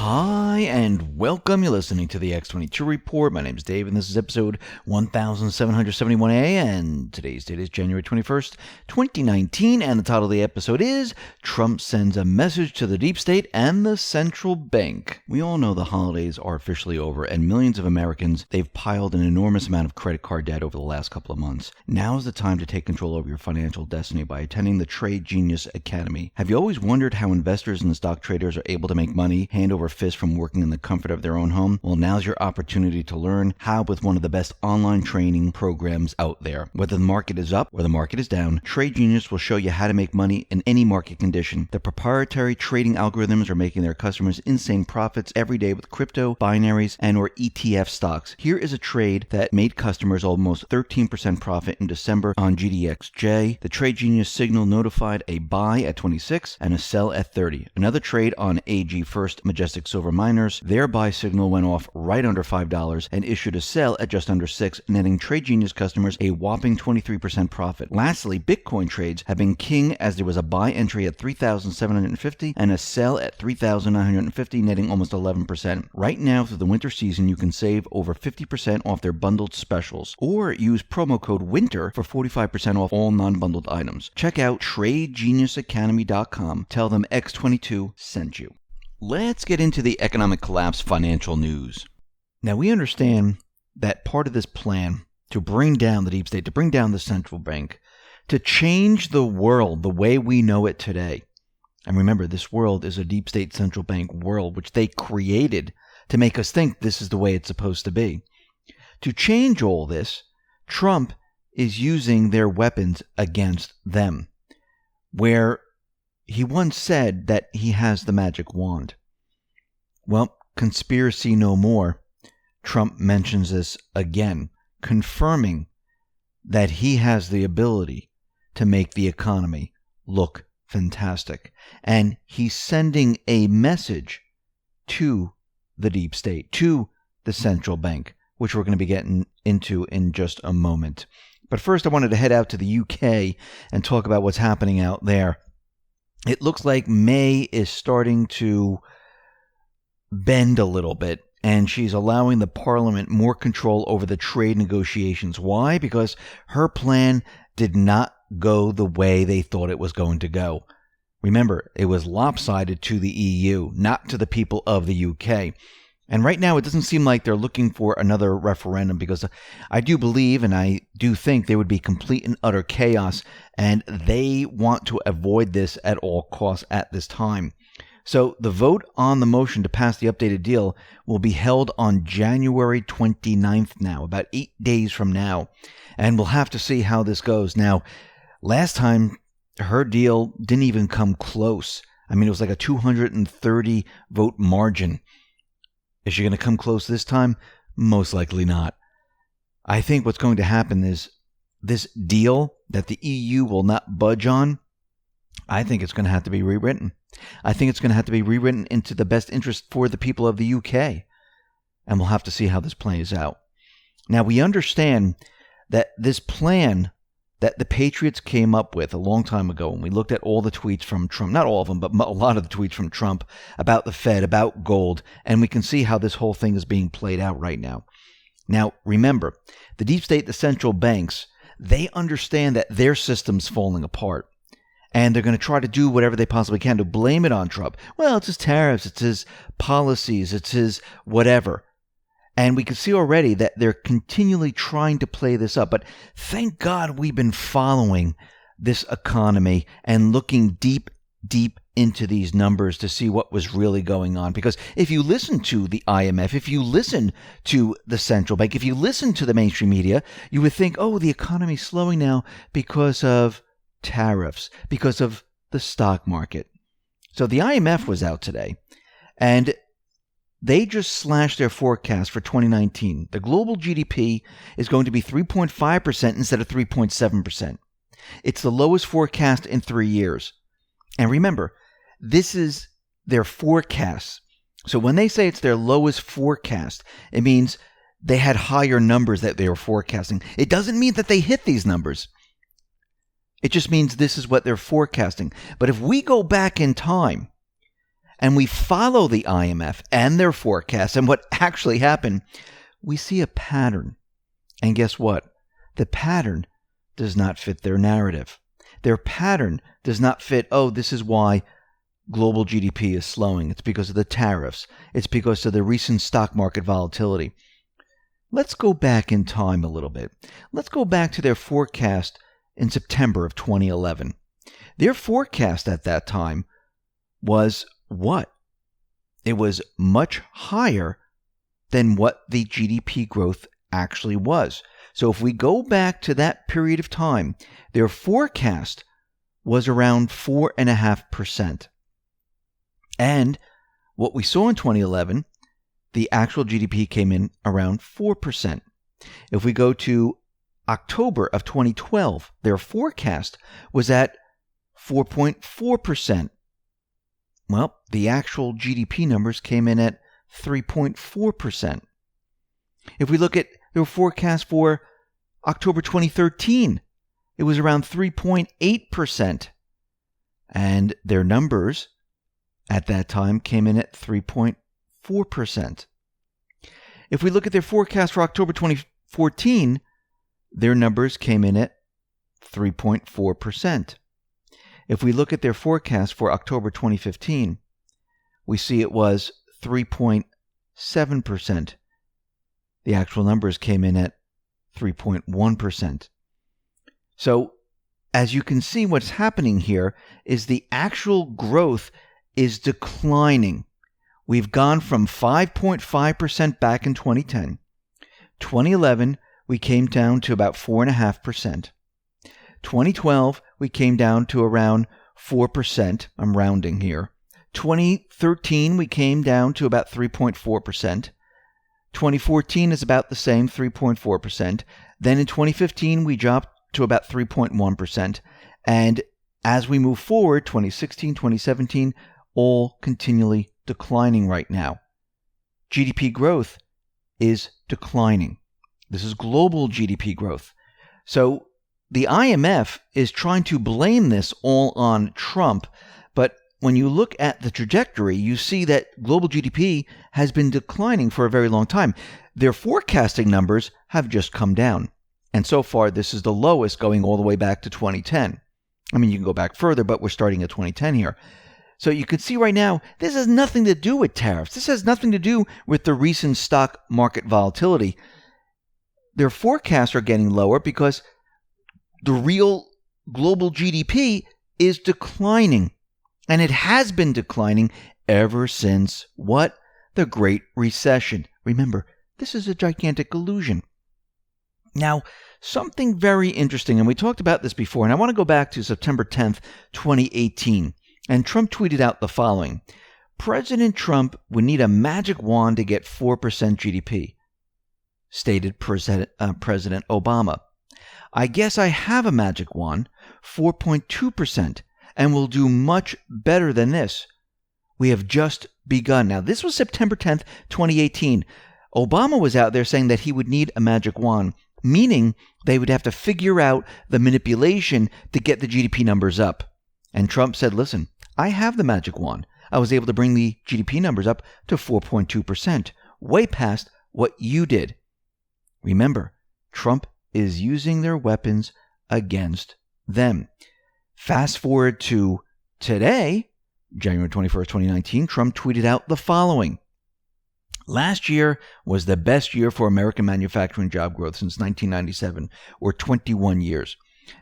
Hi, and welcome. You're listening to the X22 Report. My name is Dave, and this is episode 1771A, and today's date is January 21st, 2019, and the title of the episode is Trump Sends a Message to the Deep State and the Central Bank. We all know the holidays are officially over, and millions of Americans, they've piled an enormous amount of credit card debt over the last couple of months. Now is the time to take control over your financial destiny by attending the Trade Genius Academy. Have you always wondered how investors and stock traders are able to make money hand over fist from working in the comfort of their own home? Well, now's your opportunity to learn how with one of the best online training programs out there. Whether the market is up or the market is down, Trade Genius will show you how to make money in any market condition. The proprietary trading algorithms are making their customers insane profits every day with crypto, binaries, and or ETF stocks. Here is a trade that made customers almost 13% profit in December on GDXJ. The Trade Genius signal notified a buy at 26 and a sell at 30. Another trade on AG First Majestic Silver Miners, their buy signal went off right under $5 and issued a sell at just under $6, netting Trade Genius customers a whopping 23% profit. Lastly, Bitcoin trades have been king as there was a buy entry at 3,750 and a sell at 3,950, netting almost 11%. Right now through the winter season, you can save over 50% off their bundled specials, or use promo code WINTER for 45% off all non-bundled items. Check out TradeGeniusAcademy.com. Tell them X22 sent you. Let's get into the economic collapse financial news. Now, we understand that part of this plan to bring down the deep state, to bring down the central bank, to change the world the way we know it today. And remember, this world is a deep state central bank world, which they created to make us think this is the way it's supposed to be. To change all this, Trump is using their weapons against them, where he once said that he has the magic wand. Well, conspiracy no more. Trump mentions this again, confirming that he has the ability to make the economy look fantastic. And he's sending a message to the deep state, to the central bank, which we're going to be getting into in just a moment. But first, I wanted to head out to the UK and talk about what's happening out there. It looks like May is starting to bend a little bit, and she's allowing the parliament more control over the trade negotiations. Why? Because her plan did not go the way they thought it was going to go. Remember, it was lopsided to the EU, not to the people of the UK. And right now, it doesn't seem like they're looking for another referendum, because I do believe and I do think there would be complete and utter chaos, and they want to avoid this at all costs at this time. So the vote on the motion to pass the updated deal will be held on January 29th now, about 8 days from now. And we'll have to see how this goes. Now, last time, her deal didn't even come close. I mean, it was like a 230 vote margin. Is she going to come close this time? Most likely not. I think what's going to happen is this deal that the EU will not budge on, I think it's going to have to be rewritten. I think it's going to have to be rewritten into the best interest for the people of the UK. And we'll have to see how this plays out. Now, we understand that this plan that the Patriots came up with a long time ago, when we looked at all the tweets from Trump, not all of them, but a lot of the tweets from Trump about the Fed, about gold, and we can see how this whole thing is being played out right now. Now, remember, the deep state, the central banks, they understand that their system's falling apart. And they're going to try to do whatever they possibly can to blame it on Trump. Well, it's his tariffs, it's his policies, it's his whatever. And we can see already that they're continually trying to play this up. But thank God we've been following this economy and looking deep into these numbers to see what was really going on. Because if you listen to the IMF, if you listen to the central bank, if you listen to the mainstream media, you would think, oh, the economy's slowing now because of tariffs, because of the stock market. So the IMF was out today, and they just slashed their forecast for 2019. The global GDP is going to be 3.5% instead of 3.7%. It's the lowest forecast in 3 years. And remember, this is their forecast. So when they say it's their lowest forecast, it means they had higher numbers that they were forecasting. It doesn't mean that they hit these numbers. It just means this is what they're forecasting. But if we go back in time and we follow the IMF and their forecasts and what actually happened, we see a pattern. And guess what? The pattern does not fit their narrative. Their pattern does not fit, oh, this is why global GDP is slowing. It's because of the tariffs. It's because of the recent stock market volatility. Let's go back in time a little bit. Let's go back to their forecast in September of 2011. Their forecast at that time was what? It was much higher than what the GDP growth actually was. So if we go back to that period of time, their forecast was around 4.5%. And what we saw in 2011, the actual GDP came in around 4%. If we go to October of 2012, their forecast was at 4.4%. Well, the actual GDP numbers came in at 3.4%. If we look at their forecast for October 2013, it was around 3.8%. And their numbers at that time came in at 3.4%. If we look at their forecast for October 2014, their numbers came in at 3.4%. If we look at their forecast for October 2015, we see it was 3.7%. The actual numbers came in at 3.1%. So, as you can see, what's happening here is the actual growth is declining. We've gone from 5.5% back in 2010. 2011, we came down to about 4.5%. 2012, we came down to around 4%. I'm rounding here. 2013, we came down to about 3.4%. 2014 is about the same, 3.4%. Then in 2015, we dropped to about 3.1%. And as we move forward, 2016, 2017, all continually declining right now. GDP growth is declining. This is global GDP growth. So the IMF is trying to blame this all on Trump, but when you look at the trajectory, you see that global GDP has been declining for a very long time. Their forecasting numbers have just come down. And so far, this is the lowest going all the way back to 2010. I mean, you can go back further, but we're starting at 2010 here. So you can see right now, this has nothing to do with tariffs. This has nothing to do with the recent stock market volatility. Their forecasts are getting lower because the real global GDP is declining. And it has been declining ever since what? The Great Recession. Remember, this is a gigantic illusion. Now, something very interesting, and we talked about this before, and I want to go back to September 10th, 2018. And Trump tweeted out the following. President Trump would need a magic wand to get 4% GDP, stated President Obama. I guess I have a magic wand, 4.2%, and will do much better than this. We have just begun. Now, this was September 10th, 2018. Obama was out there saying that he would need a magic wand, meaning they would have to figure out the manipulation to get the GDP numbers up. And Trump said, listen, I have the magic wand. I was able to bring the GDP numbers up to 4.2%, way past what you did. Remember, Trump is using their weapons against them. Fast forward to today, January 21st, 2019, Trump tweeted out the following. Last year was the best year for American manufacturing job growth since 1997, or 21 years.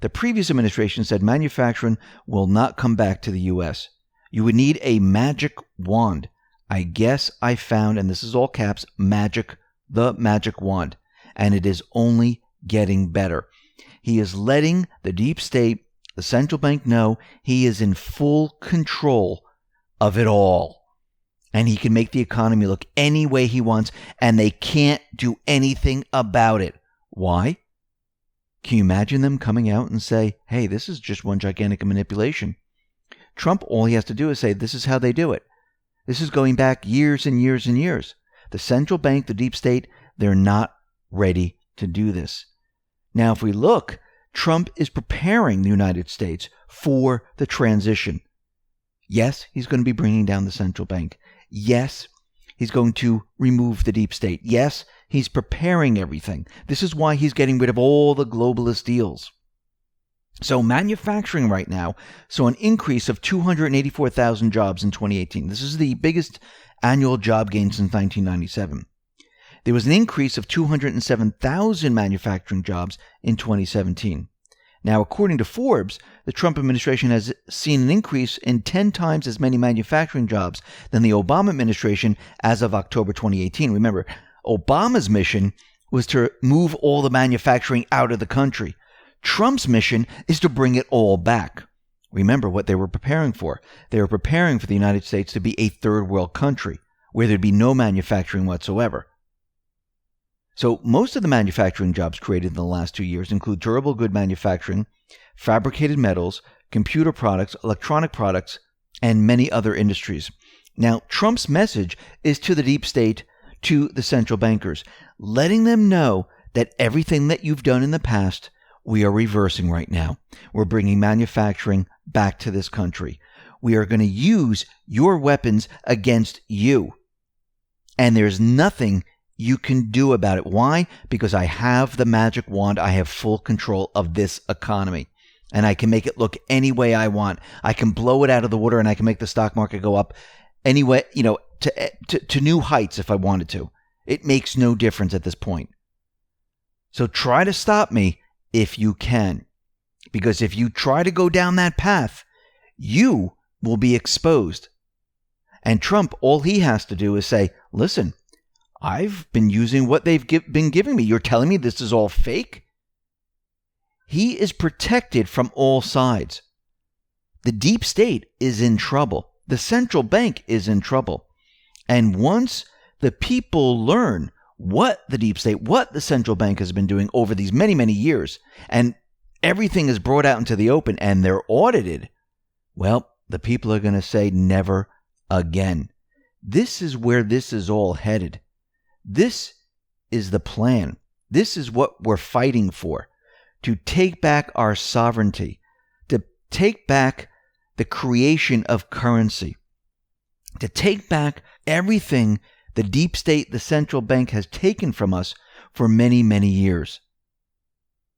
The previous administration said manufacturing will not come back to the U.S. You would need a magic wand. I guess I found, and this is all caps, the magic wand. And it is only getting better. He is letting the deep state, the central bank, know he is in full control of it all. And he can make the economy look any way he wants, and they can't do anything about it. Why? Can you imagine them coming out and say, hey, this is just one gigantic manipulation? Trump, all he has to do is say, this is how they do it. This is going back years and years and years. The central bank, the deep state, they're not ready to do this. Now, if we look, Trump is preparing the United States for the transition. Yes, he's going to be bringing down the central bank. Yes, he's going to remove the deep state. Yes, he's preparing everything. This is why he's getting rid of all the globalist deals. So manufacturing right now saw an increase of 284,000 jobs in 2018. This is the biggest annual job gain since 1997. There was an increase of 207,000 manufacturing jobs in 2017. Now, according to Forbes, the Trump administration has seen an increase in 10 times as many manufacturing jobs than the Obama administration as of October 2018. Remember, Obama's mission was to move all the manufacturing out of the country. Trump's mission is to bring it all back. Remember what they were preparing for. They were preparing for the United States to be a third world country where there'd be no manufacturing whatsoever. So most of the manufacturing jobs created in the last 2 years include durable good manufacturing, fabricated metals, computer products, electronic products, and many other industries. Now, Trump's message is to the deep state, to the central bankers, letting them know that everything that you've done in the past, we are reversing right now. We're bringing manufacturing back to this country. We are going to use your weapons against you. And there's nothing you can do about it. Why? Because I have the magic wand. I have full control of this economy. And I can make it look any way I want. I can blow it out of the water and I can make the stock market go up anyway, to new heights if I wanted to. It makes no difference at this point. So try to stop me if you can. Because if you try to go down that path, you will be exposed. And Trump, all he has to do is say, listen, I've been using what they've been giving me. You're telling me this is all fake? He is protected from all sides. The deep state is in trouble. The central bank is in trouble. And once the people learn what the deep state, what the central bank has been doing over these many, many years, and everything is brought out into the open and they're audited, well, the people are going to say never again. This is where this is all headed. This is the plan. This is what we're fighting for, to take back our sovereignty, to take back the creation of currency, to take back everything the deep state, the central bank, has taken from us for many, many years.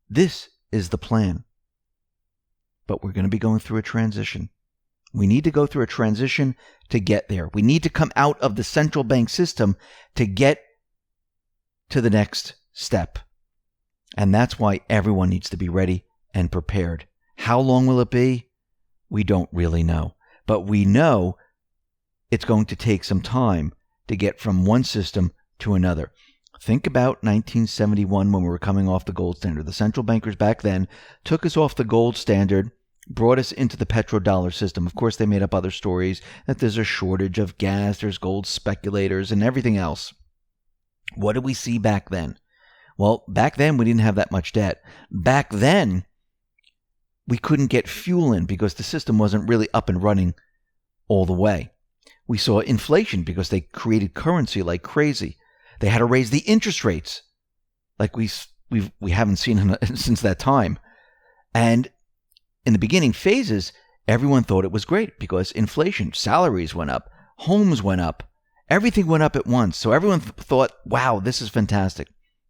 This is the plan. But we're going to be going through a transition. We need to go through a transition to get there. We need to come out of the central bank system to get to the next step. And that's why everyone needs to be ready and prepared. How long will it be? We don't really know. But we know it's going to take some time to get from one system to another. Think about 1971 when we were coming off the gold standard. The central bankers back then took us off the gold standard, brought us into the petrodollar system. Of course, they made up other stories that there's a shortage of gas, there's gold speculators, and everything else. What did we see back then? Well, back then we didn't have that much debt. Back then, we couldn't get fuel in because the system wasn't really up and running all the way. We saw inflation because they created currency like crazy. They had to raise the interest rates like we haven't seen since that time. And in the beginning phases, everyone thought it was great because inflation, salaries went up, homes went up, everything went up at once. So everyone thought, wow, this is fantastic.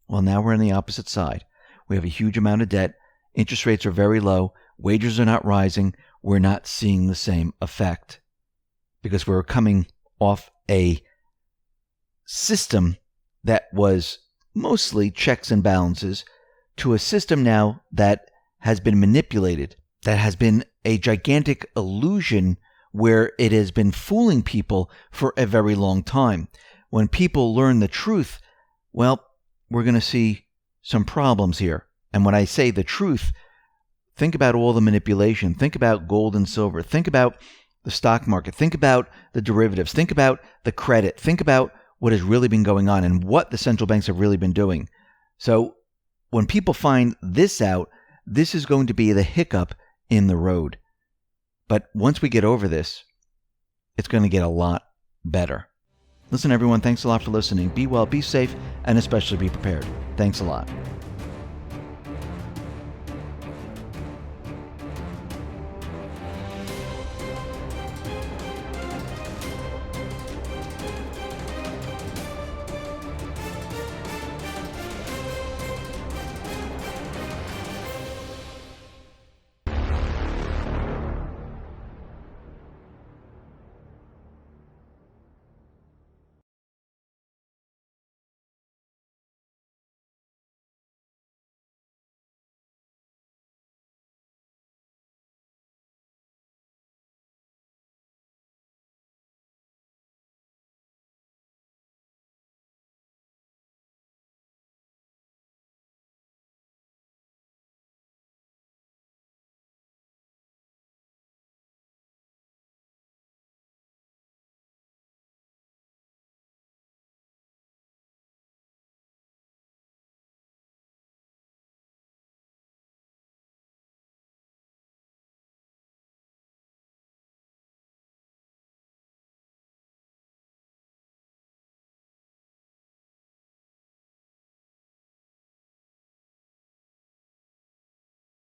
Well, now we're on the opposite side. We have a huge amount of debt. Interest rates are very low. Wages are not rising. We're not seeing the same effect because we're coming off a system that was mostly checks and balances to a system now that has been manipulated, that has been a gigantic illusion where it has been fooling people for a very long time. When people learn the truth, well, we're going to see some problems here. And when I say the truth, think about all the manipulation. Think about gold and silver. Think about the stock market. Think about the derivatives. Think about the credit. Think about what has really been going on and what the central banks have really been doing. So when people find this out, this is going to be the hiccup in the road. But once we get over this, it's going to get a lot better. Listen, everyone, thanks a lot for listening. Be well, be safe, and especially be prepared. Thanks a lot.